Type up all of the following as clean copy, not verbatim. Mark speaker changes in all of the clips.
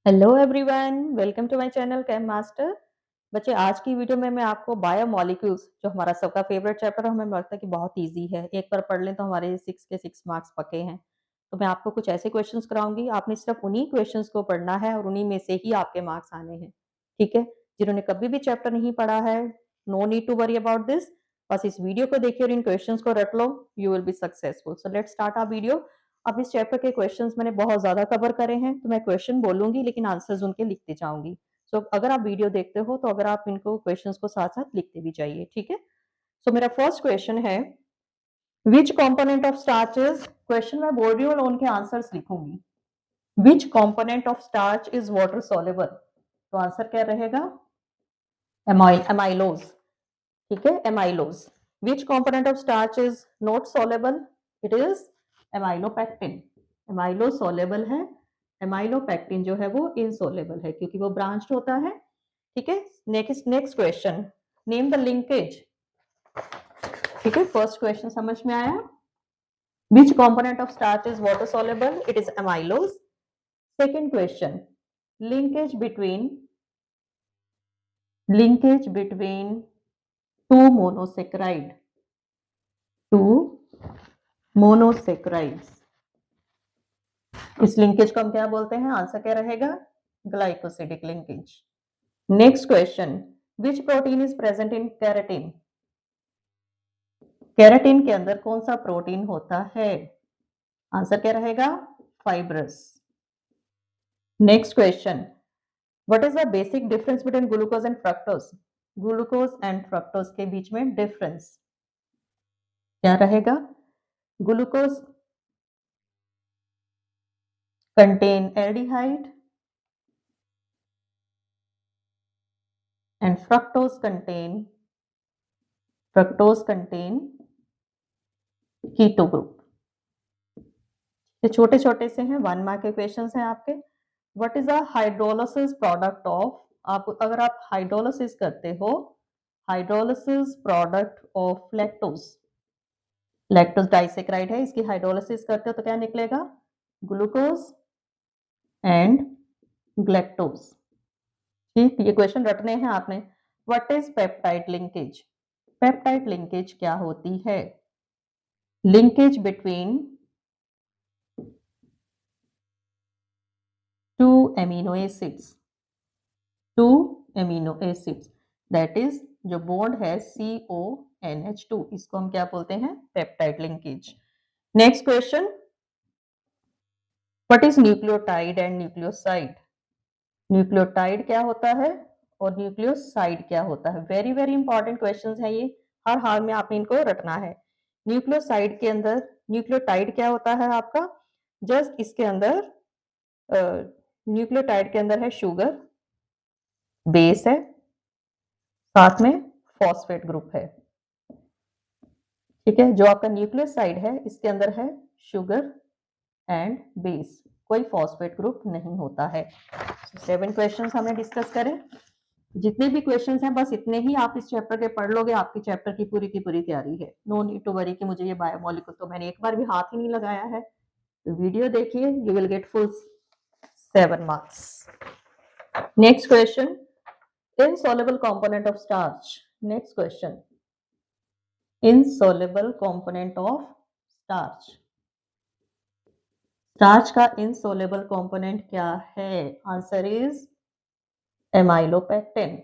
Speaker 1: Hello everyone, welcome to my channel chem master. बच्चे, आज की वीडियो में मैं आपको बायोमोलिक्यूल्स, जो हमारा सबका फेवरेट चैप्टर है, हमें लगता है कि बहुत इजी है, एक बार पढ़ लें तो हमारे 6 के 6 मार्क्स पक्के हैं। तो मैं आपको कुछ ऐसे क्वेश्चंस कराऊंगी, आपने सिर्फ उन्हीं क्वेश्चंस को पढ़ना है और उन्हीं में से ही आपके मार्क्स आने हैं। ठीक है? जिन्होंने कभी भी चैप्टर नहीं पढ़ा है, no need to worry about this. बस इस वीडियो को देखिए और इन क्वेश्चंस को रट लो, you will be successful. So let's start our video. अब इस चैप्टर के क्वेश्चंस मैंने बहुत ज्यादा कवर करे हैं, तो मैं क्वेश्चन बोलूंगी लेकिन आंसर्स उनके लिखते जाऊंगी। सो अगर आप वीडियो देखते हो तो अगर आप इनको क्वेश्चंस को साथ साथ लिखते भी जाइए। ठीक है? सो मेरा फर्स्ट क्वेश्चन है, विच component of starch is, question मैं बोल रही हूँ और उनके आंसर्स लिखूंगी। विच component of starch is water soluble, तो आंसर क्या रहेगा? एमाइलोज। ठीक है, amylose. Which component of starch is not soluble? It is amylopectin. एमाइलो soluble है, एमाइलोपेक्टिन जो है वो इनसॉल्युबल है क्योंकि वो ब्रांच्ड होता है। ठीक है? Next question, name the linkage. ठीक है, फर्स्ट क्वेश्चन समझ में आया? Which component of starch is water soluble? It is amylose. Second question, linkage between two monosaccharide, two monosaccharides, इस लिंकेज को हम क्या बोलते हैं? आंसर क्या रहेगा? Glycosidic linkage. Next question, which protein is present in keratin? Keratin के अंदर कौन सा प्रोटीन होता है? आंसर क्या रहेगा? Fibrous. Next question, what is the basic difference between glucose and fructose? Glucose and fructose के बीच में डिफरेंस क्या रहेगा? Glucose contain aldehyde and fructose contain keto group। ये छोटे छोटे से हैं, 1 मार्क के क्वेश्चन हैं आपके। What is a hydrolysis product of, आप अगर आप हाइड्रोलिसिस करते हो, hydrolysis product of lactose, lactose disaccharide है, इसकी हाइड्रोलिसिस करते हो तो क्या निकलेगा? Glucose and galactose. ठीक, ये क्वेश्चन रटने हैं आपने। What is peptide linkage? Peptide linkage क्या होती है? Linkage between to amino acids, to amino acids, that is जो बॉन्ड है CONH2, इसको हम क्या बोलते हैं? Peptide linkage. Next question, what is nucleotide and nucleoside? Nucleotide क्या होता है और न्यूक्लियोसाइड क्या होता है? वेरी वेरी इंपॉर्टेंट क्वेश्चंस हैं ये, हर हाल में आपने इनको रटना है। न्यूक्लियोसाइड के अंदर, न्यूक्लियोटाइड क्या होता है आपका? जस्ट इसके अंदर न्यूक्लियोटाइड के अंदर है शुगर, बेस है, साथ में फॉस्फेट ग्रुप है। ठीक है, जो आपका न्यूक्लियोसाइड है इसके अंदर है शुगर एंड बेस, कोई फॉस्फेट ग्रुप नहीं होता है। 7 क्वेश्चंस हमने डिस्कस करें। जितने भी क्वेश्चंस हैं बस इतने ही आप इस चैप्टर के पढ़ लोगे, आपकी चैप्टर की पूरी तैयारी है। नो नीड टू वरी कि मुझे ये बायोमोलिक्यूल तो मैंने एक बार भी हाथ ही नहीं लगाया है। तो वीडियो देखिए, you will get full 7 marks. Next question, insoluble component of starch। next question, insoluble component of starch, स्टार्च का insoluble component क्या है? Answer is amylopectin.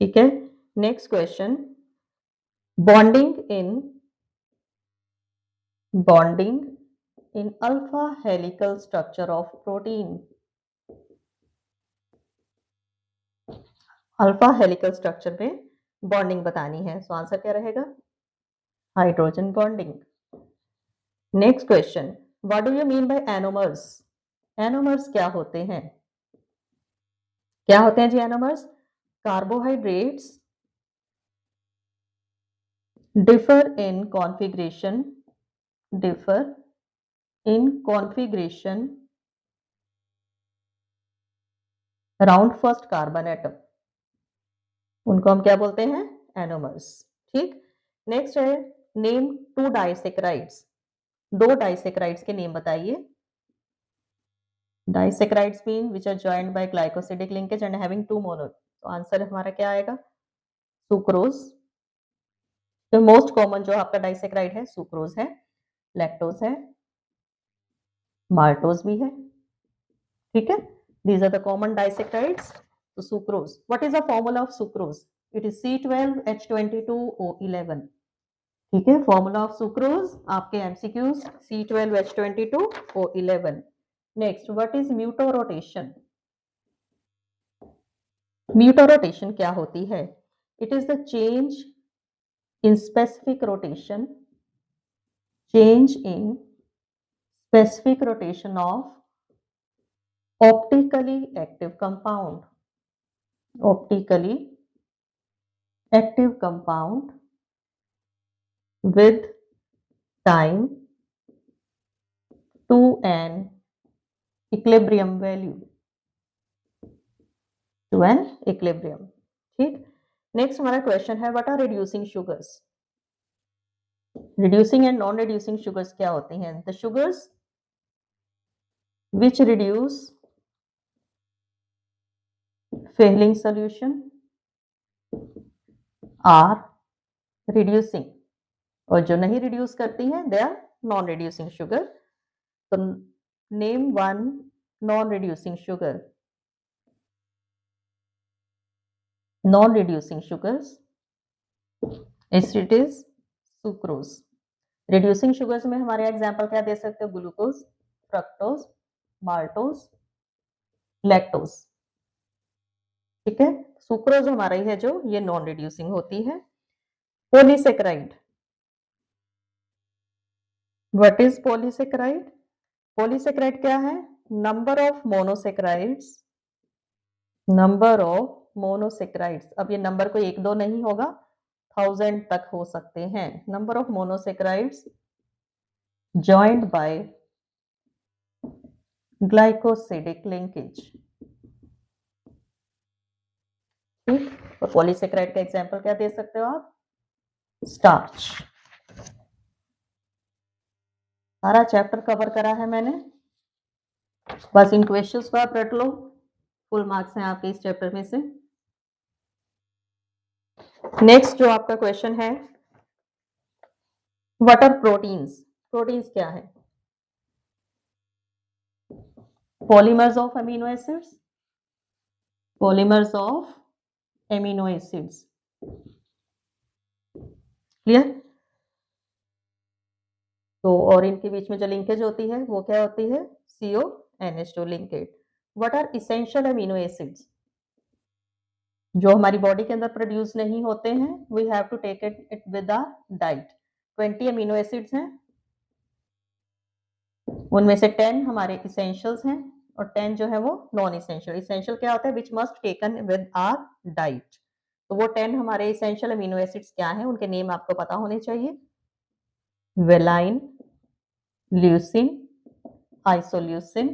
Speaker 1: ठीक है, next question, bonding in alpha helical structure of protein, alpha helical structure में bonding बतानी है, so answer क्या रहेगा? Hydrogen bonding. Next question, what do you mean by anomers? Anomers क्या होते हैं? क्या होते हैं जी anomers? Carbohydrates differ in configuration, differ in configuration around first carbon atom, उनको हम क्या बोलते हैं? एनोमर्स। ठीक, नेक्स्ट है, नेम 2 डाइसेक्राइड्स, 2 डाइसेक्राइड्स के नेम बताइए। Disaccharides mean which are joined by glycosidic linkage and having 2 mono. तो आंसर हमारा क्या आएगा? सुक्रोज। तो मोस्ट कॉमन जो आपका डाइसेक्राइड है सुक्रोज है, लैक्टोज है, माल्टोज भी है। ठीक है, these are the common disaccharides. तो sucrose, what is the formula of sucrose? It is C12H22O11. ठीक है, फॉर्मूला ऑफ सुक्रोज आपके MCQs C12H22O11. Next, what is mutarotation? Mutarotation क्या होती है? It is the change in specific rotation, change in specific rotation of optically active compound, optically active compound with time to an equilibrium value, to an equilibrium. ठीक, next हमारा question है what are reducing sugars? Reducing and non reducing sugars क्या होती हैं? The sugars which reduce Fehling solution are reducing, और जो नहीं reduce करती हैं they are non reducing sugar. तो name one non reducing sugar. Non reducing sugars, it is sucrose. Reducing sugars में हमारे एग्जांपल क्या दे सकते हो? Glucose, fructose, maltose, lactose. ठीक है, सुक्रोज हमारा ही है जो ये नॉन रिड्यूसिंग होती है. Polysaccharide, what is polysaccharide? Polysaccharide क्या है? Number of monosaccharides, number of monosaccharides. अब ये नंबर कोई 1-2 नहीं होगा, 1000 तक हो सकते हैं. Number of monosaccharides joined by glycosidic linkage. ठीक, और पॉलीसेकेराइड का एग्जांपल क्या दे सकते हो आप? स्टार्च. सारा चैप्टर कवर करा है मैंने, बस इन क्वेश्चंस को आप रट लो, फुल मार्क्स हैं आपके इस चैप्टर में से. नेक्स्ट जो आपका क्वेश्चन है, व्हाट आर प्रोटीन्स? प्रोटीन्स क्या है? Polymers of amino acids, polymers of amino acids. Clear? तो और इनके बीच में जो लिंकेज होती है वो क्या होती है? CONH2 linkage. What are essential amino acids? जो हमारी बॉडी के अंदर प्रोड्यूस नहीं होते हैं, we have to take it with our diet. 20 amino acids हैं, उनमें से 10 हमारे इसेंशियल्स हैं और 10 जो है वो नॉन इसेंशियल. इसेंशियल क्या होता है? Which must taken with our diet. तो वो 10 हमारे इसेंशियल अमीनो एसिड्स क्या हैं, उनके नेम आपको पता होने चाहिए. Valine, leucine, isoleucine,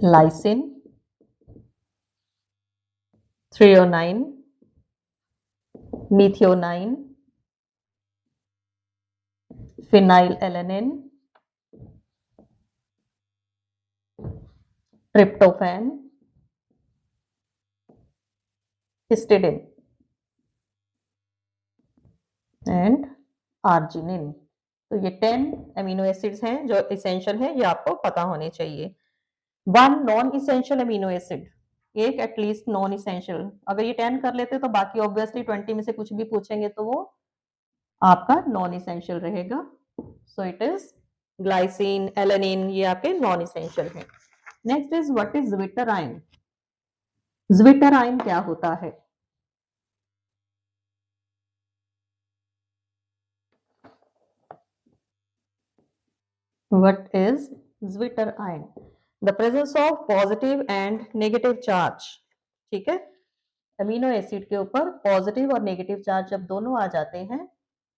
Speaker 1: lysine, threonine, methionine, phenylalanine, tryptophan, histidine and arginine. तो ये 10 अमीनो एसिड्स हैं जो इसेंशियल हैं, ये आपको पता होने चाहिए. 1 नॉन इसेंशियल अमीनो एसिड, एक एटलीस्ट नॉन इसेंशियल. अगर ये 10 कर लेते तो बाकी ऑब्वियसली 20 में से कुछ भी पूछेंगे तो वो आपका नॉन इसेंशियल रहेगा. So it is glycine, alanine, ये आपके नॉन इसेंशियल हैं. Next is what is zwitterion? Zwitterion क्या होता है? What is zwitterion? The presence of positive and negative charge. ठीक है, अमीनो एसिड के ऊपर पॉजिटिव और नेगेटिव चार्ज जब दोनों आ जाते हैं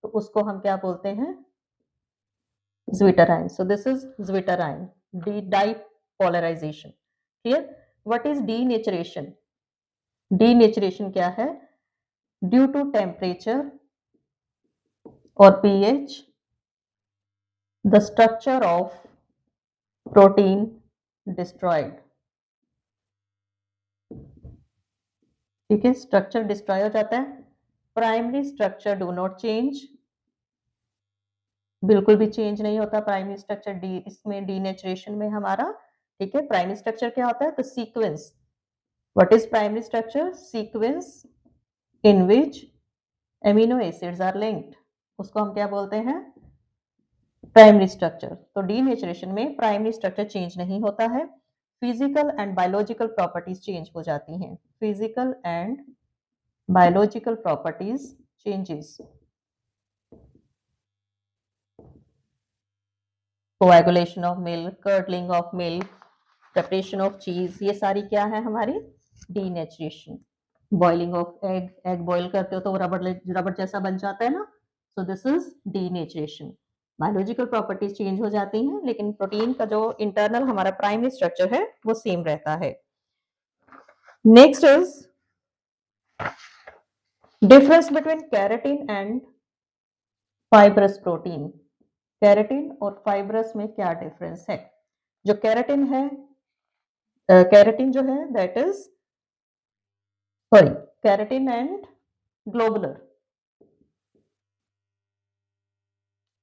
Speaker 1: तो उसको हम क्या बोलते हैं? zwitterion. So this is zwitterion. Dipolarization. Clear? What is denaturation? Denaturation क्या है? Due to temperature or pH, the structure of protein destroyed. ठीक है, स्ट्रक्चर डिस्ट्रॉय हो जाता है। Primary structure do not change, बिल्कुल भी चेंज नहीं होता प्राइमरी स्ट्रक्चर डी इसमें डीनेचरेशन में हमारा। ठीक है, प्राइमरी स्ट्रक्चर क्या होता है? तो sequence. What is primary structure? Sequence in which amino acids are linked, उसको हम क्या बोलते हैं? Primary structure. तो डीनेचरेशन में प्राइमरी स्ट्रक्चर चेंज नहीं होता है, physical and biological properties change हो जाती हैं। Physical and biological properties changes. Coagulation of milk, curdling of milk, preparation of cheese, ये सारी क्या है हमारी? Denaturation. Boiling of egg, egg boil करते हो तो रबड़ रबड़ जैसा बन जाता है ना, so this is denaturation. Biological properties change हो जाती हैं, लेकिन प्रोटीन का जो इंटरनल हमारा प्राइमरी स्ट्रक्चर है वो सेम रहता है। Next is difference between keratin and fibrous protein. Keratin और फाइब्रस में क्या डिफरेंस है? जो केराटिन है, केराटिन जो है that is sorry keratin and globular.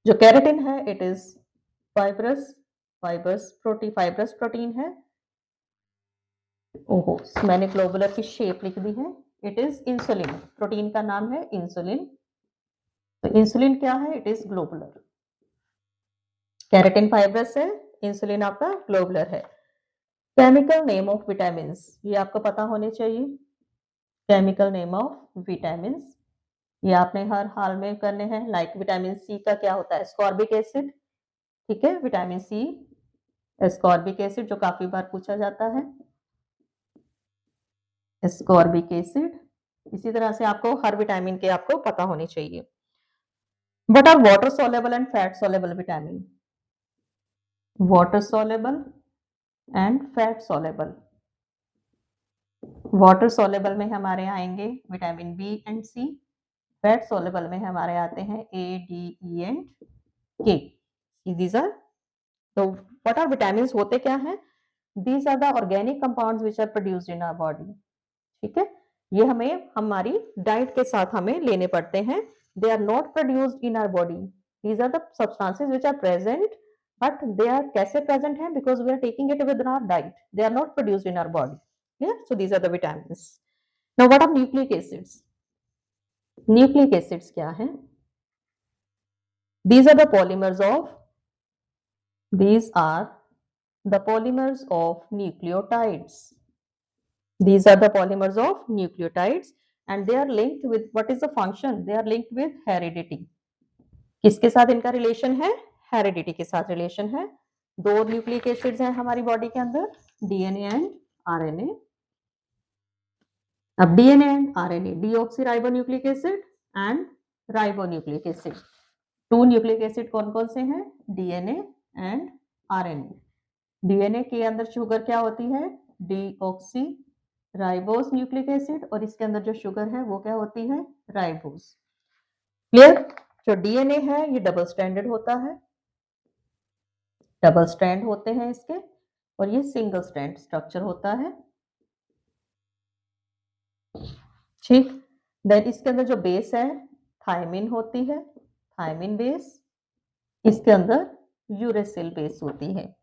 Speaker 1: जो केराटिन है इट इज फाइब्रस प्रोटीन है। ओहो, मैंने ग्लोबुलर की शेप लिख दी है। इट इज इंसुलिन, प्रोटीन का नाम है इंसुलिन। तो इंसुलिन क्या है? It is globular. Keratin fibrous है, इंसुलिन आपका ग्लोबुलर है। केमिकल नेम ऑफ विटामिन, ये आपको पता होने चाहिए। केमिकल नेम ऑफ विटामिन ये आपने हर हाल में करने हैं। लाइक विटामिन सी का क्या होता है? Ascorbic acid. ठीक है, विटामिन सी स्कॉर्बिक एसिड, जो काफी बार पूछा जाता है, स्कॉर्बिक एसिड। इसी तरह से आपको हर विटामिन के आपको पता होने चाहिए। What are water soluble and fat soluble vitamin? Water soluble and fat soluble. Water soluble में हमारे आएंगे vitamin B and C, fat soluble में हमारे आते हैं A, D, E and K. These are, तो व्हाट आर विटामिन होते क्या हैं? These are the organic compounds which are produced in our body. ठीक है, ये हमें हमारी डाइट के साथ हमें लेने पड़ते हैं। They are not produced in our body, these are the substances which are present, but they are कैसे प्रेजेंट हैं? Because we are taking it with our diet, they are not produced in our body. Clear? So these are the vitamins. Now what are nucleic acids? Nucleic acids क्या है? These are the polymers of these are the polymers of nucleotides. These are the polymers of nucleotides and they are linked with what is the function? They are linked with heredity. किसके साथ इनका relation है? Heredity के साथ relation है। दो nucleic acids हैं हमारी बॉडी के अंदर, डीएनए एंड आरएनए। अब DNA and RNA, deoxyribonucleic acid and ribonucleic acid. Two nucleic acid कौन कौन से हैं? DNA and RNA. डीएनए के अंदर शुगर क्या होती है? डीऑक्सी राइबोस न्यूक्लिक एसिड, और इसके अंदर जो शुगर है वो क्या होती है? राइबोस। क्लियर? जो डीएनए है ये डबल स्ट्रैंडेड होता है, डबल स्ट्रैंड होते हैं इसके, और ये सिंगल स्ट्रैंड स्ट्रक्चर होता है। ठीक, देन इसके अंदर जो बेस है थायमिन होती है, थायमिन बेस। इसके अंदर यूरेसिल बेस होती है।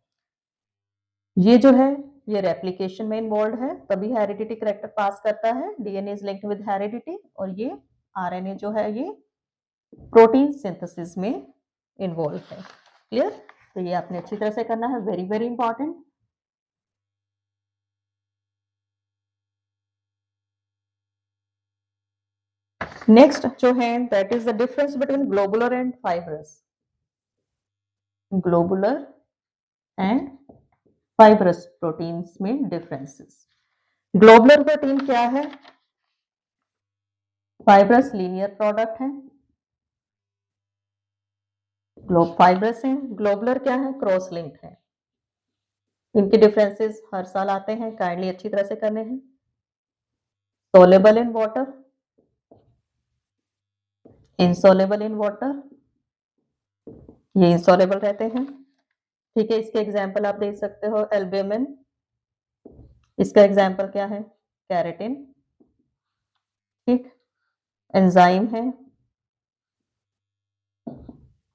Speaker 1: ये जो है ये रेप्लिकेशन में इन्वॉल्व है, तभी हेरिडिटी करेक्टर पास करता है। DNA is linked with heredity, और ये आरएनए जो है ये प्रोटीन सिंथेसिस में इन्वॉल्व है। क्लियर? तो ये आपने अच्छी तरह से करना है, वेरी वेरी इंपॉर्टेंट। नेक्स्ट जो है that is the difference between globular and fibrous. Globular and fibrous proteins में डिफरेंसेस। ग्लोबुलर प्रोटीन क्या है? फाइब्रस लीनियर प्रोडक्ट है। फाइब्रस है, ग्लोबुलर क्या है? क्रॉस लिंक्ड है। इनके डिफरेंसेस हर साल आते हैं, काइंडली अच्छी तरह से करने हैं। Soluble in water, insoluble in water, ये इनसोलेबल रहते हैं। ठीक है, इसके एग्जाम्पल आप देख सकते हो, एल्ब्यूमिन, इसका एग्जाम्पल क्या है, कैरेटिन, ठीक, एंजाइम है,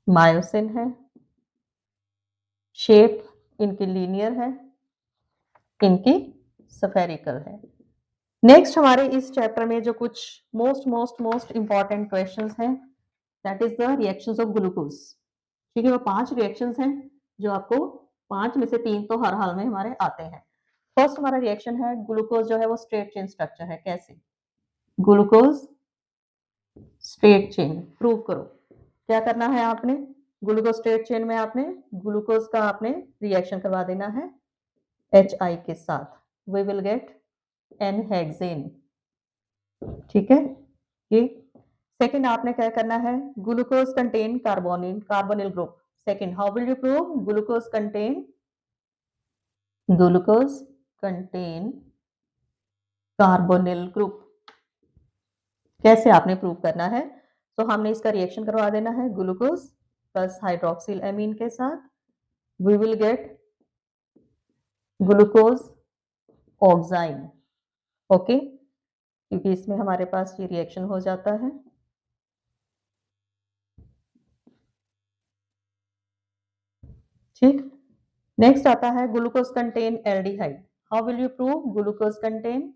Speaker 1: मायोसिन है, शेप इनकी लीनियर है, इनकी स्फेरिकल है। नेक्स्ट हमारे इस चैप्टर में जो कुछ मोस्ट इंपॉर्टेंट क्वेश्चंस हैं, that is the reactions of glucose. ठीक है, वो 5 रिएक्शंस हैं जो आपको 5 में से 3 तो हर हाल में हमारे आते हैं। फर्स्ट हमारा रिएक्शन है, ग्लूकोज जो है वो स्ट्रेट चेन स्ट्रक्चर है। कैसे? ग्लूकोज स्ट्रेट चेन प्रूव करो। क्या करना है आपने, ग्लूकोज स्ट्रेट चेन में आपने ग्लूकोज का आपने रिएक्शन करवा देना है HI के साथ, वी विल गेट N-हेक्सेन। ठीक है, ये सेकंड आपने क्या करना है, glucose contain carbonyl group. Second, how will you prove glucose contain carbonyl group? कैसे आपने प्रूव करना है? तो हमने इसका रिएक्शन करवा देना है ग्लूकोज प्लस हाइड्रोक्सिल एमीन के साथ, we will get glucose oxime. Okay, क्योंकि इसमें हमारे पास ये रिएक्शन हो जाता है। ठीक, नेक्स्ट आता है glucose contain aldehyde. How will you prove glucose contain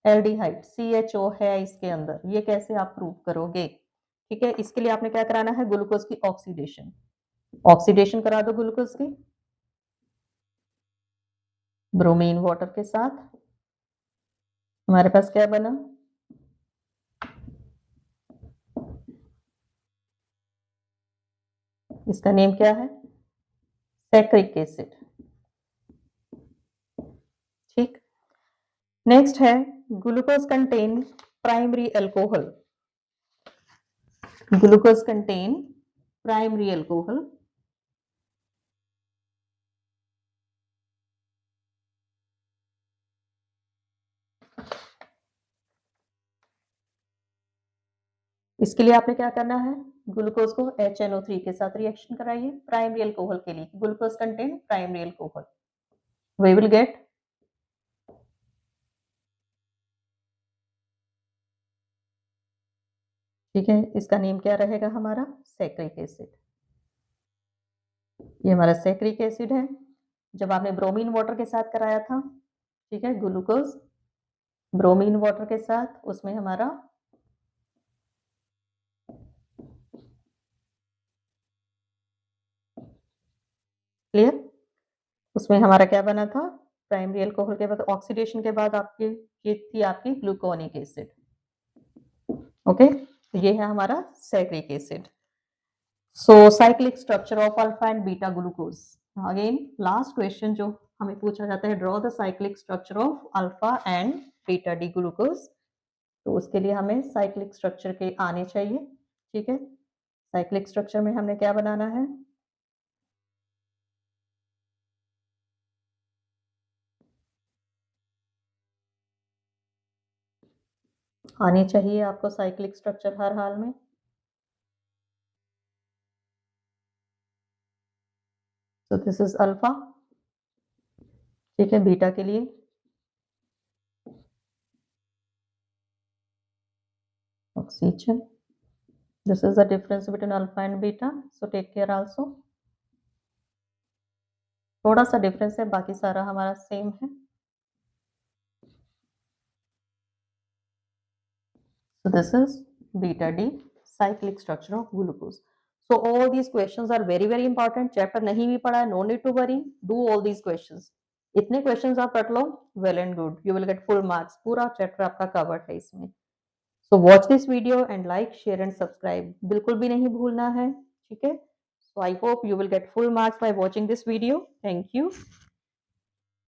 Speaker 1: aldehyde? CHO है इसके अंदर, ये कैसे आप प्रूव करोगे? ठीक है, इसके लिए आपने क्या कराना है, ग्लूकोज की ऑक्सीडेशन करा दो ग्लूकोज की ब्रोमीन वाटर के साथ। हमारे पास क्या बना, इसका नेम क्या है, सैक्रिक एसिड। ठीक, नेक्स्ट है glucose contain primary alcohol. Glucose contain primary alcohol. इसके लिए आपने क्या करना है, ग्लूकोज को HNO3 के साथ रिएक्शन कराइए प्राइमरी अल्कोहल के लिए, glucose contain primary alcohol, we will get ठीक है, इसका नेम क्या रहेगा हमारा, सैक्रिक एसिड। ये हमारा सैक्रिक एसिड है। जब आपने ब्रोमीन वाटर के साथ कराया था, ठीक है, ग्लूकोज ब्रोमीन वाटर के साथ, उसमें हमारा क्लियर, उसमें हमारा क्या बना था, प्राइमरी अल्कोहल के बाद ऑक्सीडेशन के बाद आपकी ये थी आपकी ग्लूकोनिक एसिड। ओके, ये है हमारा saccharic acid. So cyclic structure of alpha and beta glucose. Again last question जो हमें पूछा जाता है, draw the cyclic structure of alpha and beta D glucose. तो उसके लिए हमें साइक्लिक स्ट्रक्चर के आने चाहिए। ठीक है, साइक्लिक स्ट्रक्चर में हमने क्या बनाना है, आनी चाहिए आपको साइक्लिक स्ट्रक्चर हर हाल में। तो दिस इज अल्फा, ठीक है, बीटा के लिए oxygen, this is the difference between alpha and beta, so take care also. थोड़ा सा डिफरेंस है, बाकी सारा हमारा सेम है। So this is beta D cyclic structure of glucose. So all these questions are very important. Chapter नहीं भी पढ़ा है, no need to worry. Do all these questions. इतने questions आप पढ़ लो, well and good. You will get full marks. पूरा chapter आपका covered है इसमें. So watch this video and like, share and subscribe. बिल्कुल भी नहीं भूलना है, ठीक है? So I hope you will get full marks by watching this video. Thank you.